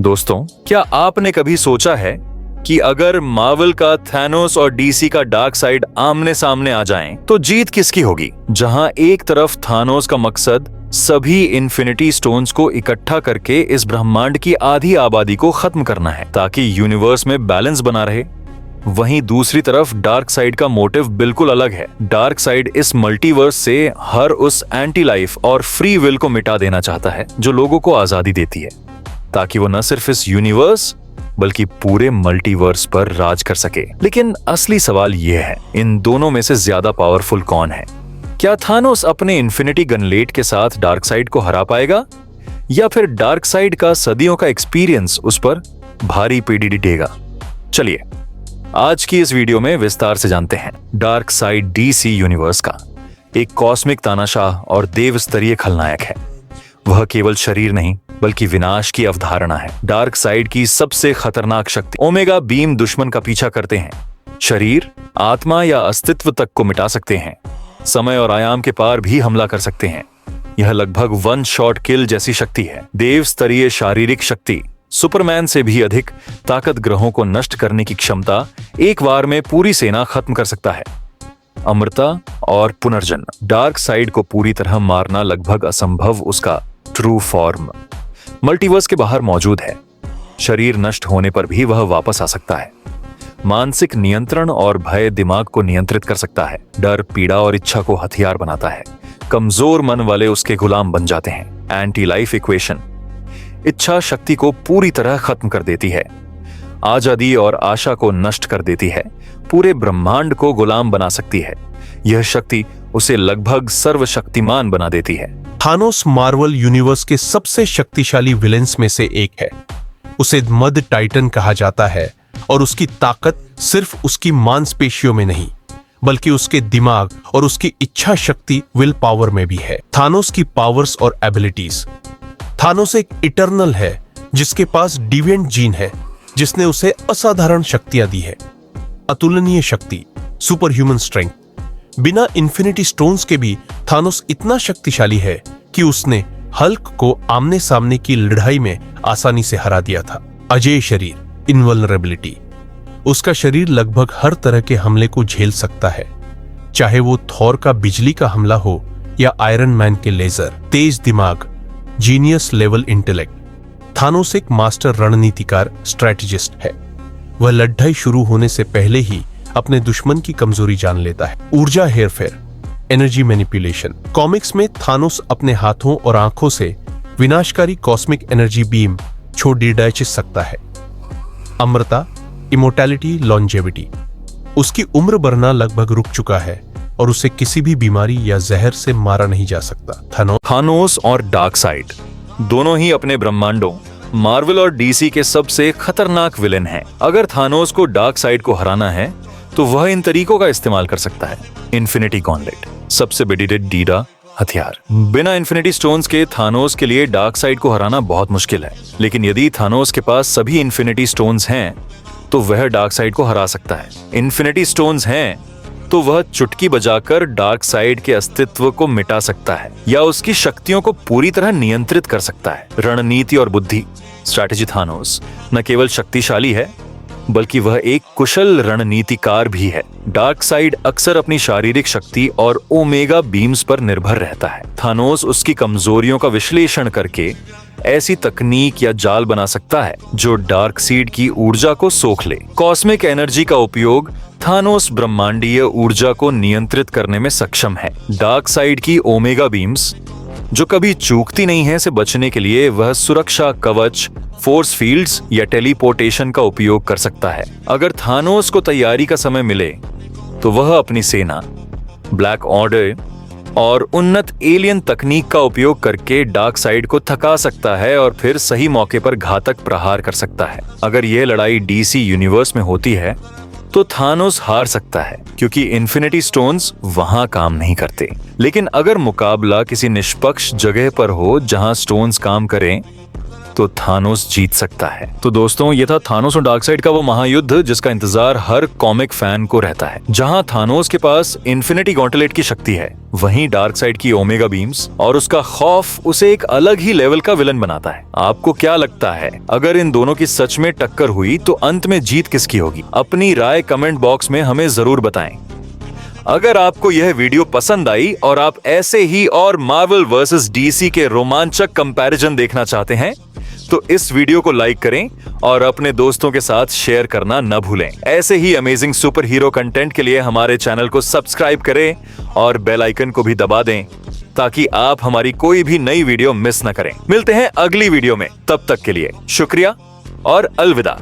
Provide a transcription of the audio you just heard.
दोस्तों, क्या आपने कभी सोचा है कि अगर मार्वल का थैनोस और डीसी का डार्क साइड आमने सामने आ जाएं, तो जीत किसकी होगी? जहां एक तरफ थानोस का मकसद सभी इन्फिनिटी स्टोन्स को इकट्ठा करके इस ब्रह्मांड की आधी आबादी को खत्म करना है ताकि यूनिवर्स में बैलेंस बना रहे, वहीं दूसरी तरफ डार्क साइड का मोटिव बिल्कुल अलग है। डार्क साइड इस मल्टीवर्स से हर उस एंटी लाइफ और फ्री विल को मिटा देना चाहता है जो लोगों को आजादी देती है, ताकि वो न सिर्फ इस यूनिवर्स बल्कि पूरे मल्टीवर्स पर राज कर सके। लेकिन असली सवाल यह है, इन दोनों में से ज्यादा पावरफुल कौन है? क्या थानोस अपने इन्फिनिटी गनलेट के साथ डार्क साइड को हरा पाएगा, या फिर डार्क साइड का सदियों का एक्सपीरियंस उस पर भारी पीड़ी देगा? चलिए आज की इस वीडियो में विस्तार से जानते हैं। डार्क साइड डीसी यूनिवर्स का एक कॉस्मिक तानाशाह और देव स्तरीय खलनायक है। वह केवल शरीर नहीं बल्कि विनाश की अवधारणा है। डार्क साइड की सबसे खतरनाक शक्ति ओमेगा बीम दुश्मन का पीछा करते हैं। शरीर, आत्मा या अस्तित्व तक को मिटा सकते हैं। समय और आयाम के पार भी हमला कर सकते हैं। यह लगभग वन शॉट किल जैसी शक्ति है। देव स्तरीय शारीरिक शक्ति, सुपरमैन से भी अधिक ताकत ग्रहों को नष्ट करने की क्षमता, एक बार में पूरी सेना खत्म कर सकता है। अमरता और पुनर्जन्म, डार्क साइड को पूरी तरह मारना लगभग असंभव। उसका ट्रू फॉर्म मल्टीवर्स के बाहर मौजूद है। शरीर नष्ट होने पर भी वह वापस आ सकता है। मानसिक नियंत्रण और भय दिमाग को नियंत्रित कर सकता है। डर, पीड़ा और इच्छा को हथियार बनाता है। कमजोर मन वाले उसके गुलाम बन जाते हैं। एंटी लाइफ इक्वेशन, इच्छा शक्ति को पूरी तरह खत्म कर देती है। आजादी और आशा को नष्ट कर देती है। पूरे ब्रह्मांड को गुलाम बना सकती है। यह शक्ति उसे लगभग सर्वशक्तिमान बना देती है। थानोस मार्वल यूनिवर्स के सबसे शक्तिशाली विलेंस में से एक है। उसे मद टाइटन कहा जाता है और उसकी ताकत सिर्फ उसकी मांसपेशियों में नहीं बल्कि उसके दिमाग और उसकी इच्छा शक्ति, विल पावर में भी है। थानोस की पावर्स और एबिलिटीज। थानोस एक इटर्नल है जिसके पास डिविएंट जीन है जिसने उसे असाधारण शक्तियां दी है। अतुलनीय शक्ति, सुपर ह्यूमन स्ट्रेंथ। बिना इन्फिनिटी स्टोन्स के भी थानोस इतना शक्तिशाली है कि उसने हल्क को आमने सामने की लड़ाई में आसानी से हरा दिया था। अजेय शरीर, इनवल्नरेबिलिटी। उसका शरीर लगभग हर तरह के हमले को झेल सकता है, चाहे वो थॉर का बिजली का हमला हो या आयरन मैन के लेजर। तेज दिमाग, जीनियस लेवल इंटेलेक्ट। थानोस एक मास्टर रणनीतिकार, स्ट्रेटेजिस्ट है। वह लड़ाई शुरू होने से पहले ही अपने दुश्मन की कमजोरी जान लेता है। ऊर्जा हेरफेर, एनर्जी मैनिपुलेशन। कॉमिक्स में थानोस अपने हाथों और आंखों से विनाशकारी कॉस्मिक एनर्जी बीम छोड़ डिडाइच सकता है। अमरता, इमोर्टैलिटी, लॉन्जेविटी। उसकी उम्र बढ़ना लगभग रुक चुका है और उसे किसी भी बीमारी या जहर से मारा नहीं जा सकता। थानोस और डार्क साइड दोनों ही अपने ब्रह्मांडों मार्वल और डीसी के सबसे खतरनाक विलेन हैं। अगर थानोस को डार्क साइड को हराना है तो वह इन तरीकों का इस्तेमाल कर सकता है। इन्फिनिटी गॉन्टलेट, सबसे बड़ी डीडा हथियार। बिना इन्फिनिटी स्टोन्स के थानोस के लिए डार्क साइड को हराना बहुत मुश्किल है, लेकिन यदि थानोस के पास सभी इन्फिनिटी स्टोन्स हैं तो वह डार्क साइड को हरा सकता है। इन्फिनिटी स्टोन्स हैं तो वह चुटकी बजाकर डार्क साइड के अस्तित्व को मिटा सकता है या उसकी शक्तियों को पूरी तरह नियंत्रित कर सकता है। रणनीति और बुद्धि, स्ट्रैटेजी। थानोस न केवल शक्तिशाली है बल्कि वह एक कुशल रणनीतिकार भी है। डार्क साइड अक्सर अपनी शारीरिक शक्ति और ओमेगा बीम्स पर निर्भर रहता है। थानोस उसकी कमजोरियों का विश्लेषण करके ऐसी तकनीक या जाल बना सकता है जो डार्क साइड की ऊर्जा को सोख ले। कॉस्मिक एनर्जी का उपयोग, थानोस ब्रह्मांडीय ऊर्जा को नियंत्रित करने में सक्षम है। डार्क साइड की ओमेगा बीम्स जो कभी चूकती नहीं है से बचने के लिए वह सुरक्षा कवच, फोर्स फील्ड्स या टेलीपोर्टेशन का उपयोग कर सकता है। अगर थानोस को तैयारी का समय मिले तो वह अपनी सेना, ब्लैक ऑर्डर और उन्नत एलियन तकनीक का उपयोग करके डार्क साइड को थका सकता है और फिर सही मौके पर घातक प्रहार कर सकता है। अगर यह लड़ाई डीसी यूनिवर्स में होती है तो थानोस हार सकता है क्योंकि इन्फिनिटी स्टोन्स वहां काम नहीं करते। लेकिन अगर मुकाबला किसी निष्पक्ष जगह पर हो जहां स्टोन्स काम करें तो थानोस जीत सकता है। तो दोस्तों, ये था थानोस और डार्कसाइड का वो महायुद्ध जिसका इंतजार हर कॉमिक फैन को रहता है। जहां थानोस के पास इन्फिनिटी गॉन्टलेट की शक्ति है, वहीं डार्कसाइड की ओमेगा बीम्स और उसका खौफ उसे एक अलग ही लेवल का विलन बनाता है। आपको क्या लगता है, अगर इन दोनों की सच में टक्कर हुई तो अंत में जीत किसकी होगी? अपनी राय कमेंट बॉक्स में हमें जरूर बताएं। अगर आपको यह वीडियो पसंद आई और आप ऐसे ही और मार्वल वर्सेस डीसी के रोमांचक कंपैरिजन देखना चाहते हैं तो इस वीडियो को लाइक करें और अपने दोस्तों के साथ शेयर करना न भूलें। ऐसे ही अमेजिंग सुपर हीरो कंटेंट के लिए हमारे चैनल को सब्सक्राइब करें और बेल आइकन को भी दबा दें ताकि आप हमारी कोई भी नई वीडियो मिस न करें। मिलते हैं अगली वीडियो में, तब तक के लिए शुक्रिया और अलविदा।